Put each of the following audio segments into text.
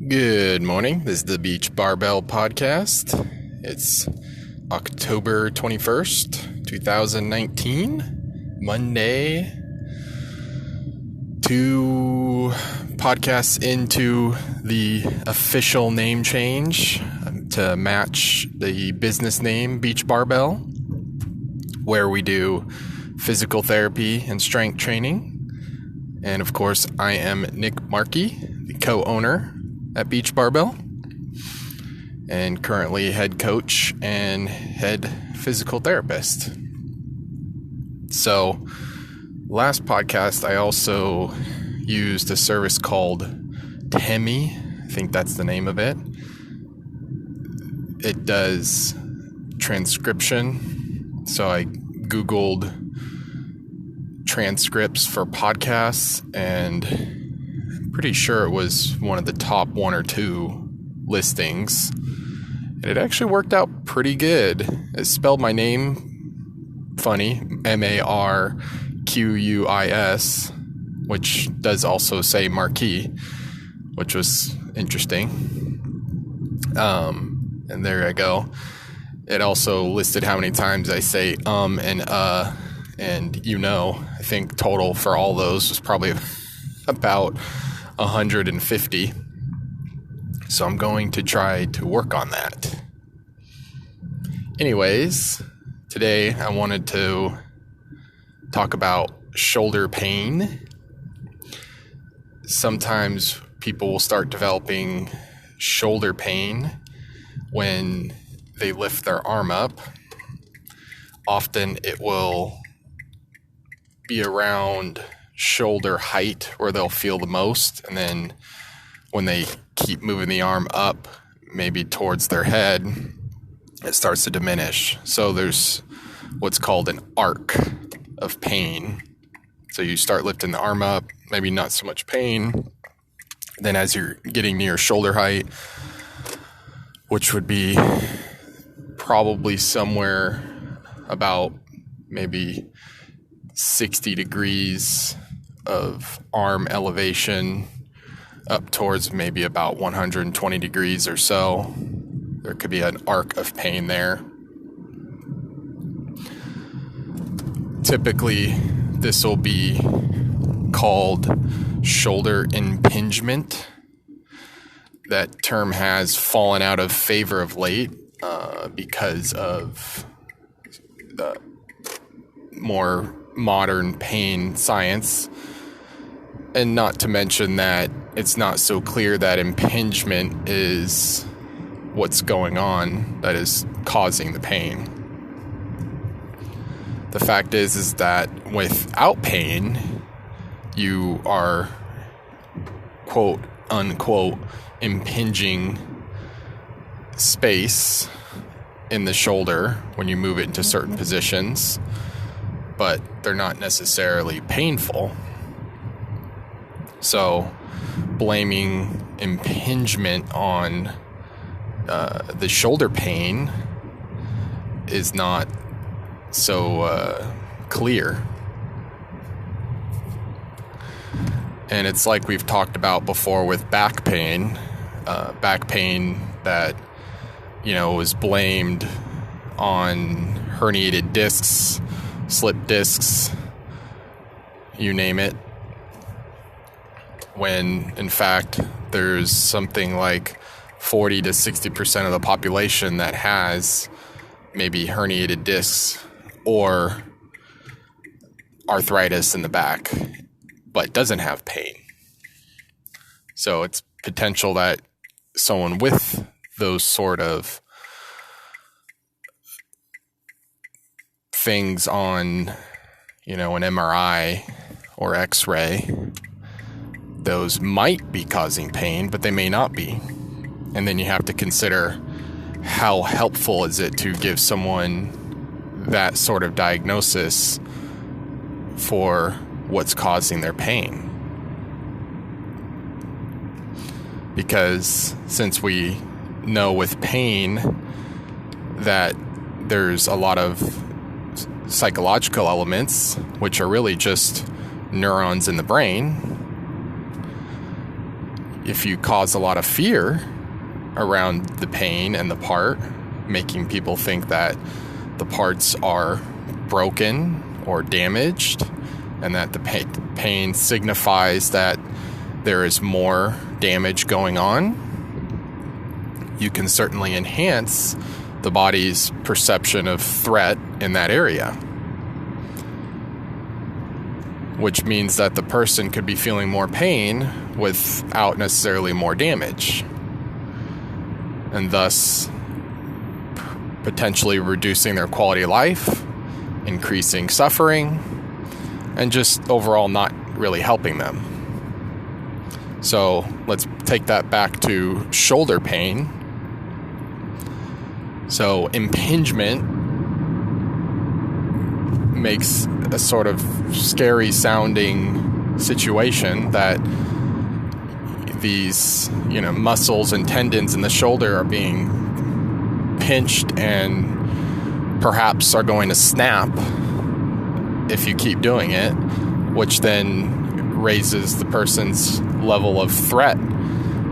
Good morning. This is the Beach Barbell podcast. It's October 21st, 2019, Monday. 2 podcasts into the official name change to match the business name Beach Barbell, where we do physical therapy and strength training. And of course, I am Nick Markey, the co-owner at Beach Barbell, and currently head coach and head physical therapist. So, last podcast, I also used a service called Temi. I think that's the name of it. It does transcription. So I Googled transcripts for podcasts, and I'm pretty sure it was one of the top 1 or 2 listings. And it actually worked out pretty good. It spelled my name funny, Marquis, which does also say Marquis, which was interesting. And there I go. It also listed how many times I say and I think total for all those was probably about 150. So I'm going to try to work on that. Anyways, today I wanted to talk about shoulder pain. Sometimes people will start developing shoulder pain when they lift their arm up. Often it will be around shoulder height where they'll feel the most, and then when they keep moving the arm up, maybe towards their head, it starts to diminish. So there's what's called an arc of pain. So you start lifting the arm up, maybe not so much pain. Then as you're getting near shoulder height, which would be probably somewhere about maybe 60 degrees of arm elevation up towards maybe about 120 degrees or so, there could be an arc of pain there. Typically, this will be called shoulder impingement. That term has fallen out of favor of late because of the more modern pain science. And not to mention that it's not so clear that impingement is what's going on that is causing the pain. The fact is that without pain, you are, quote unquote, impinging space in the shoulder when you move it into certain positions, but they're not necessarily painful. So blaming impingement on the shoulder pain is not so clear. And it's like we've talked about before with back pain that, was blamed on herniated discs, slip discs, you name it, when in fact there's something like 40 to 60% of the population that has maybe herniated discs or arthritis in the back, but doesn't have pain. So it's potential that someone with those sort of things on, an MRI or X-ray, those might be causing pain, but they may not be. And then you have to consider how helpful is it to give someone that sort of diagnosis for what's causing their pain. Because since we know with pain that there's a lot of psychological elements, which are really just neurons in the brain, if you cause a lot of fear around the pain and the part, making people think that the parts are broken or damaged, and that the pain signifies that there is more damage going on, you can certainly enhance the body's perception of threat in that area, which means that the person could be feeling more pain without necessarily more damage, and thus potentially reducing their quality of life, increasing suffering, and just overall not really helping them. So let's take that back to shoulder pain. So impingement makes a sort of scary sounding situation that these, muscles and tendons in the shoulder are being pinched and perhaps are going to snap if you keep doing it, which then raises the person's level of threat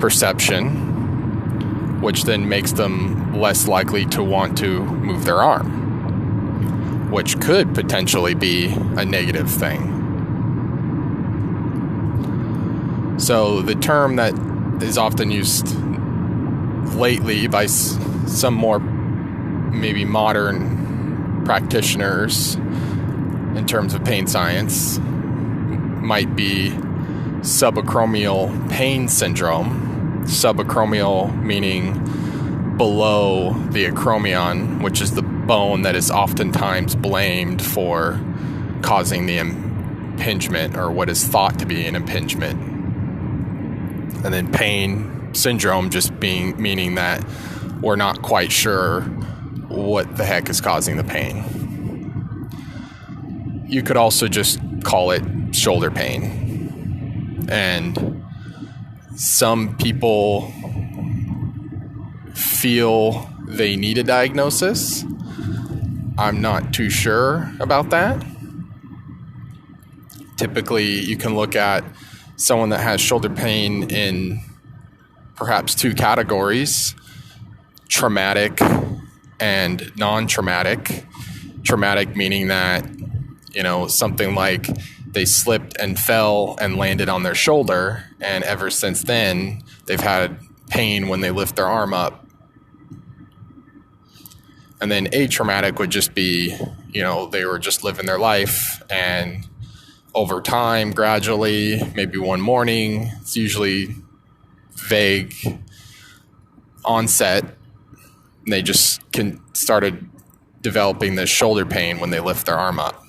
perception, which then makes them less likely to want to move their arm, which could potentially be a negative thing. So the term that is often used lately by some more maybe modern practitioners in terms of pain science might be sub-acromial pain syndrome. Sub-acromial meaning below the acromion, which is the bone that is oftentimes blamed for causing the impingement, or what is thought to be an impingement. And then pain syndrome just meaning that we're not quite sure what the heck is causing the pain. You could also just call it shoulder pain. And some people feel they need a diagnosis. I'm not too sure about that. Typically, you can look at someone that has shoulder pain in perhaps two categories: traumatic and non-traumatic. Traumatic meaning that, something like they slipped and fell and landed on their shoulder, and ever since then, they've had pain when they lift their arm up. And then atraumatic would just be, they were just living their life, and over time, gradually, maybe one morning, it's usually vague onset, and they just started developing this shoulder pain when they lift their arm up.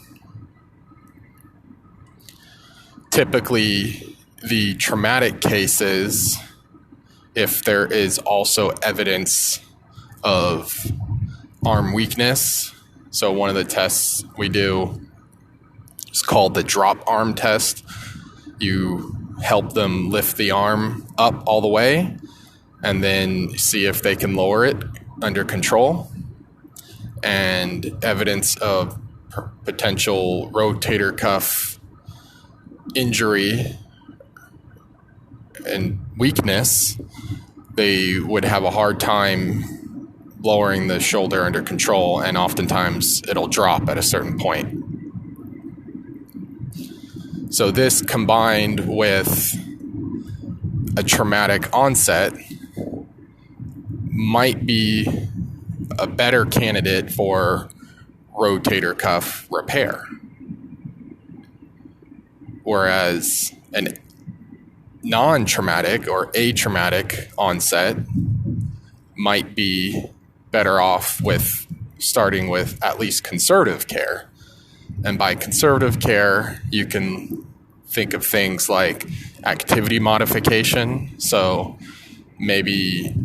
Typically, the traumatic cases, if there is also evidence of arm weakness. So one of the tests we do is called the drop arm test. You help them lift the arm up all the way and then see if they can lower it under control. And evidence of potential rotator cuff injury and weakness, they would have a hard time lowering the shoulder under control, and oftentimes it'll drop at a certain point. So this, combined with a traumatic onset, might be a better candidate for rotator cuff repair. Whereas an non-traumatic or atraumatic onset might be better off with starting with at least conservative care. And by conservative care, you can think of things like activity modification. So maybe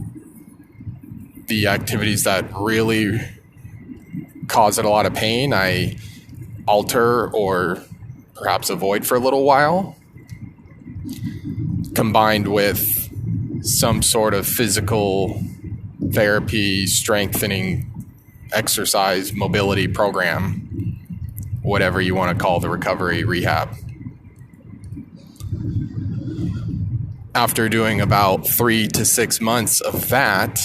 the activities that really cause it a lot of pain, I alter or perhaps avoid for a little while, combined with some sort of physical therapy, strengthening, exercise, mobility program, whatever you want to call the recovery rehab. after doing about 3 to 6 months of that,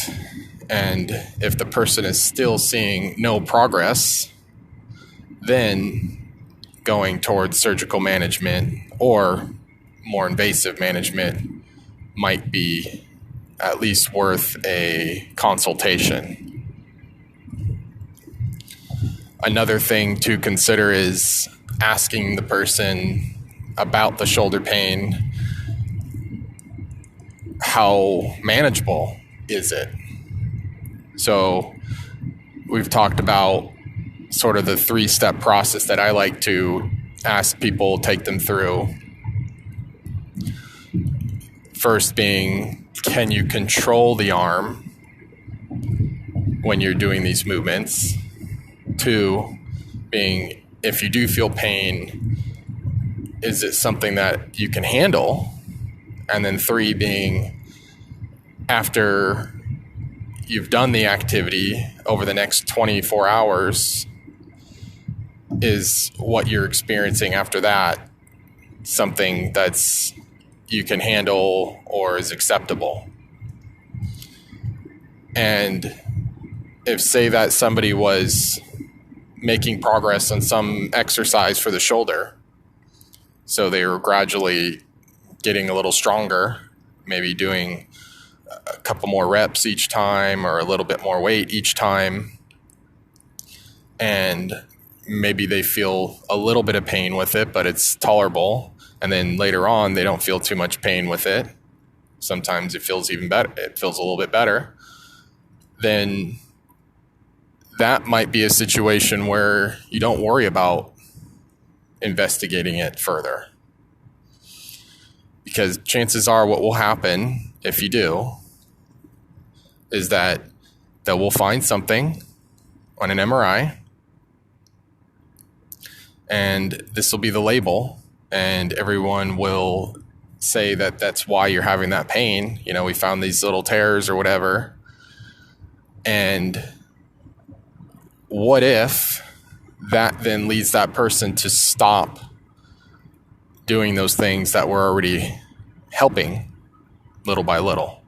and if the person is still seeing no progress, then going towards surgical management or more invasive management might be at least worth a consultation. Another thing to consider is asking the person about the shoulder pain. How manageable is it? So we've talked about sort of the 3-step process that I like to ask people, take them through. First being, can you control the arm when you're doing these movements? 2 being, if you do feel pain, is it something that you can handle? And then 3 being, after you've done the activity over the next 24 hours, is what you're experiencing after that something that's you can handle or is acceptable? And if, say that somebody was making progress on some exercise for the shoulder, so they were gradually getting a little stronger, maybe doing a couple more reps each time or a little bit more weight each time, and maybe they feel a little bit of pain with it, but it's tolerable, and then later on they don't feel too much pain with it. Sometimes it feels even better. It feels a little bit better. Then that might be a situation where you don't worry about investigating it further. Because chances are what will happen if you do is that we'll find something on an MRI, and this will be the label, and everyone will say that that's why you're having that pain. You know, we found these little tears or whatever. And what if that then leads that person to stop doing those things that were already helping little by little?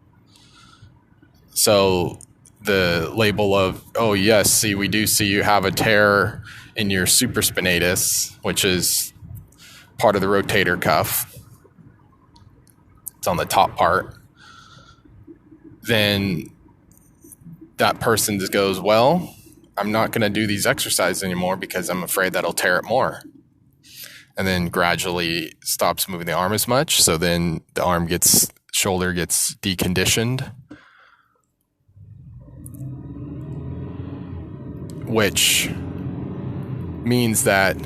So the label of, oh yes, see, we do see you have a tear in your supraspinatus, which is part of the rotator cuff. It's on the top part. Then that person just goes, well, I'm not going to do these exercises anymore because I'm afraid that'll tear it more. And then gradually stops moving the arm as much. So then the shoulder gets deconditioned, which means that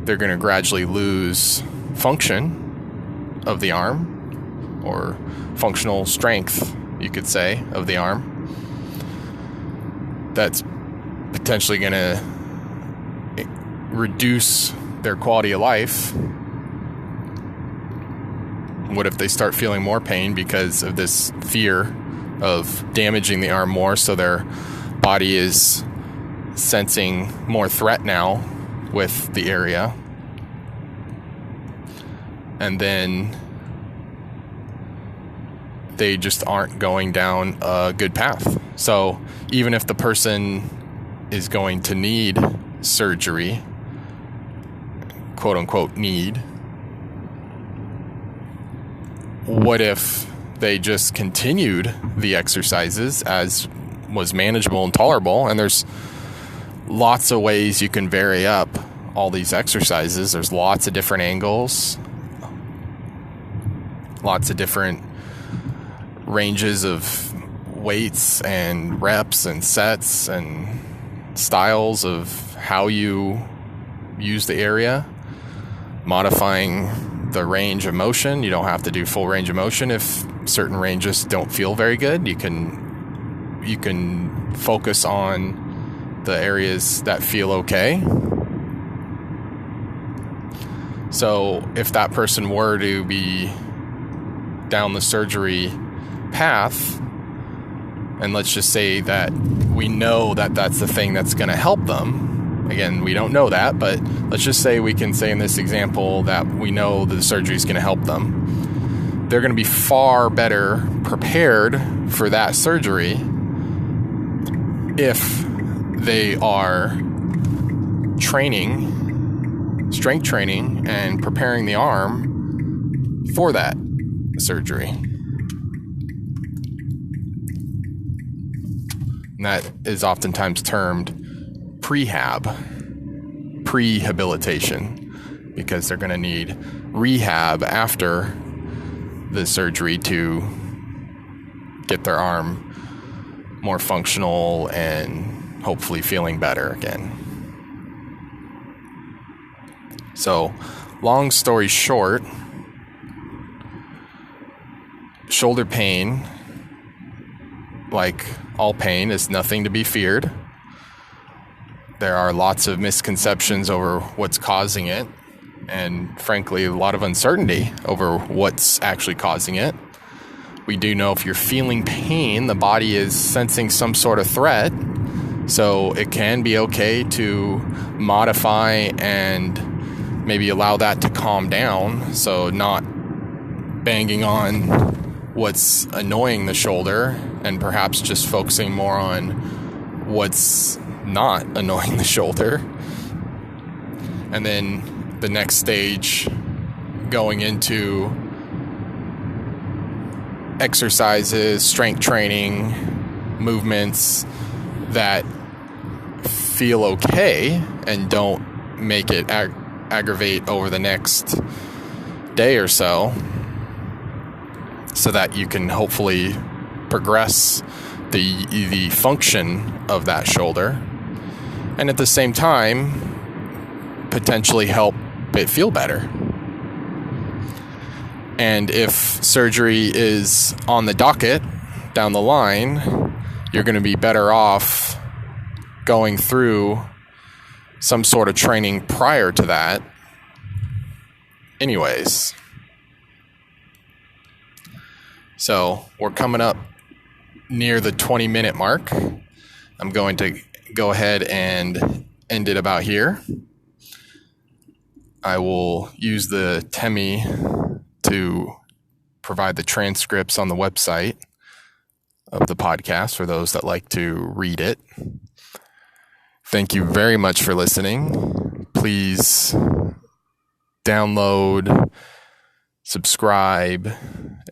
they're going to gradually lose function of the arm, or functional strength, you could say, of the arm. That's potentially going to reduce their quality of life. What if they start feeling more pain because of this fear of damaging the arm more? So their body is sensing more threat now with the area. And then they just aren't going down a good path. So even if the person is going to need surgery, quote unquote need, what if they just continued the exercises as was manageable and tolerable? And there's lots of ways you can vary up all these exercises. There's lots of different angles, lots of different ranges of weights and reps and sets and styles of how you use the area, modifying the range of motion. You don't have to do full range of motion if certain ranges don't feel very good. You can focus on the areas that feel okay. So if that person were to be down the surgery path, and let's just say that we know that that's the thing that's going to help them. Again, we don't know that, but let's just say we can say in this example that we know that the surgery is going to help them. they're going to be far better prepared for that surgery if they are strength training and preparing the arm for that surgery. And that is oftentimes termed prehabilitation, because they're going to need rehab after the surgery to get their arm more functional and hopefully feeling better again. So, long story short, shoulder pain, like all pain, is nothing to be feared. There are lots of misconceptions over what's causing it, and frankly, a lot of uncertainty over what's actually causing it. We do know if you're feeling pain, the body is sensing some sort of threat, so it can be okay to modify and maybe allow that to calm down, so not banging on what's annoying the shoulder and perhaps just focusing more on what's not annoying the shoulder. And then the next stage, going into exercises, strength training, movements that feel okay and don't make it aggravate over the next day or so that you can hopefully progress the function of that shoulder, and at the same time potentially help it feel better. And if surgery is on the docket down the line, you're going to be better off going through some sort of training prior to that anyways. So we're coming up near the 20-minute mark. I'm going to go ahead and end it about here. I will use the TEMI to provide the transcripts on the website of the podcast for those that like to read it. Thank you very much for listening. Please download, subscribe,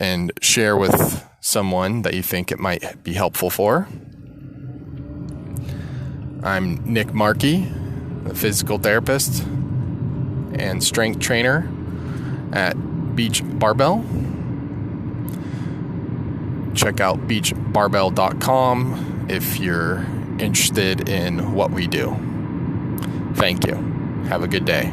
and share with someone that you think it might be helpful for. I'm Nick Markey, a physical therapist and strength trainer at Beach Barbell. Check out beachbarbell.com if you're interested in what we do. Thank you. Have a good day.